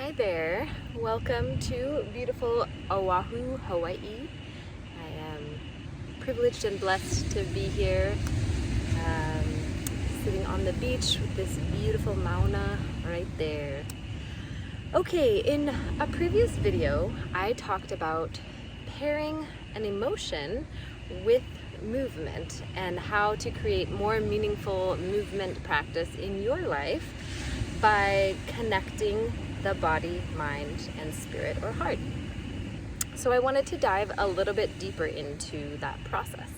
Hi there. Welcome to beautiful Oahu, Hawaii. I am privileged and blessed to be here, sitting on the beach with this beautiful mauna right there. Okay, in a previous video, I talked about pairing an emotion with movement and how to create more meaningful movement practice in your life by connecting the body, mind, and spirit or heart. So I wanted to dive a little bit deeper into that process.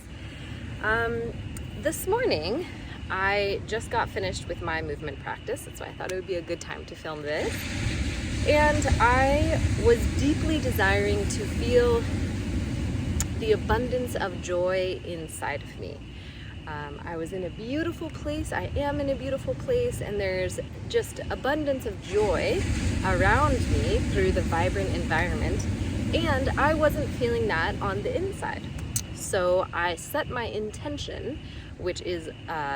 This morning, I just got finished with my movement practice, so I thought it would be a good time to film this. And I was deeply desiring to feel the abundance of joy inside of me. I was in a beautiful place, I am in a beautiful place, and there's just abundance of joy around me through the vibrant environment, and I wasn't feeling that on the inside. So I set my intention, which is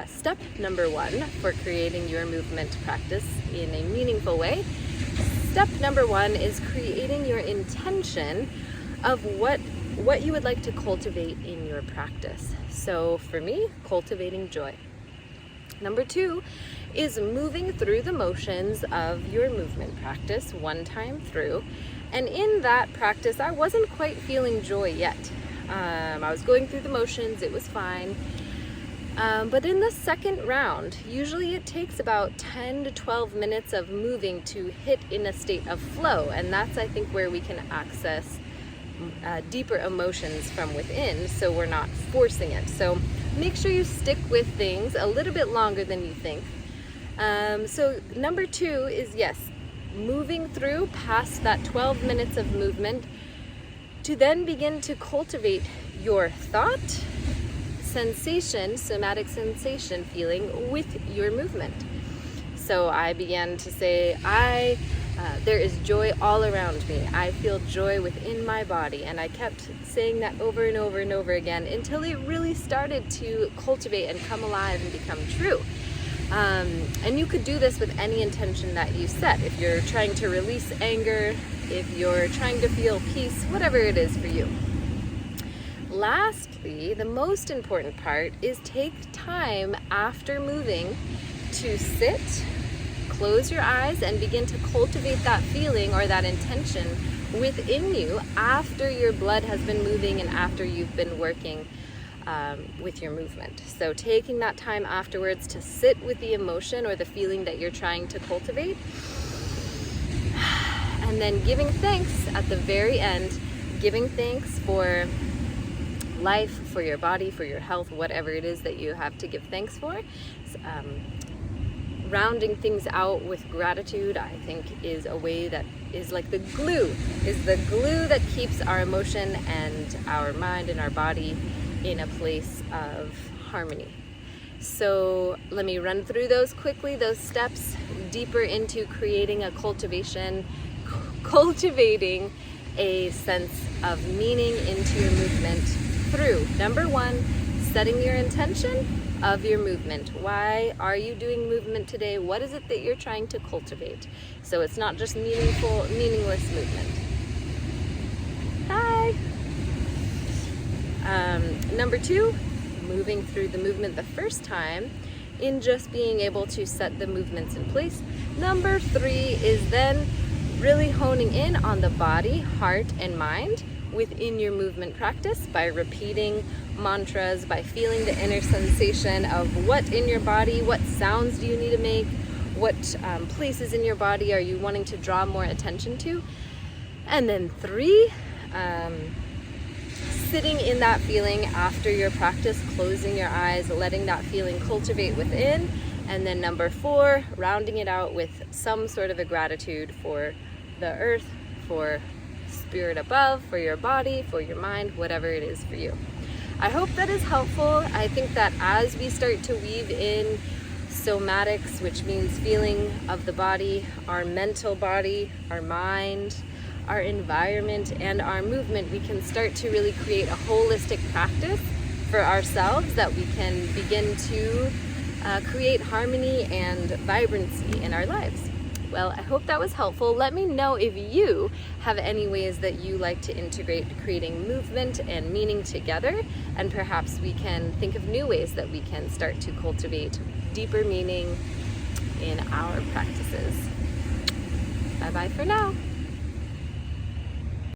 step number one for creating your movement practice in a meaningful way. Step number one is creating your intention of what you would like to cultivate in your practice. So for me, cultivating joy. Number two is moving through the motions of your movement practice one time through. And in that practice, I wasn't quite feeling joy yet. I was going through the motions, it was fine. But in the second round, usually it takes about 10 to 12 minutes of moving to hit in a state of flow. And that's, I think, where we can access deeper emotions from within, so we're not forcing it. So make sure you stick with things a little bit longer than you think. So number two is, yes, moving through past that 12 minutes of movement to then begin to cultivate your thought, sensation, somatic sensation feeling with your movement. So I began to say, there is joy all around me. I feel joy within my body. And I kept saying that over and over and over again until it really started to cultivate and come alive and become true. And you could do this with any intention that you set. If you're trying to release anger, if you're trying to feel peace, whatever it is for you. Lastly, the most important part is take time after moving to sit, close your eyes, and begin to cultivate that feeling or that intention within you after your blood has been moving and after you've been working with your movement. So taking that time afterwards to sit with the emotion or the feeling that you're trying to cultivate, and then giving thanks at the very end, giving thanks for life, for your body, for your health, whatever it is that you have to give thanks for. Rounding things out with gratitude, I think, is a way that is like the glue that keeps our emotion and our mind and our body in a place of harmony. So let me run through those quickly, those steps deeper into creating a cultivating a sense of meaning into your movement through, number one, setting your intention of your movement. Why are you doing movement today? What is it that you're trying to cultivate? So it's not just meaningless movement. Hi! Number two, moving through the movement the first time in just being able to set the movements in place. Number three is then really honing in on the body, heart, and mind within your movement practice by repeating mantras, by feeling the inner sensation of what in your body, what sounds do you need to make, what places in your body are you wanting to draw more attention to. And then three, sitting in that feeling after your practice, closing your eyes, letting that feeling cultivate within. And then number four, rounding it out with some sort of a gratitude for the earth, for spirit above, for your body, for your mind, whatever it is for you. I hope that is helpful. I think that as we start to weave in somatics, which means feeling of the body, our mental body, our mind, our environment, and our movement, we can start to really create a holistic practice for ourselves that we can begin to create harmony and vibrancy in our lives. Well, I hope that was helpful. Let me know if you have any ways that you like to integrate creating movement and meaning together, and perhaps we can think of new ways that we can start to cultivate deeper meaning in our practices. Bye-bye for now.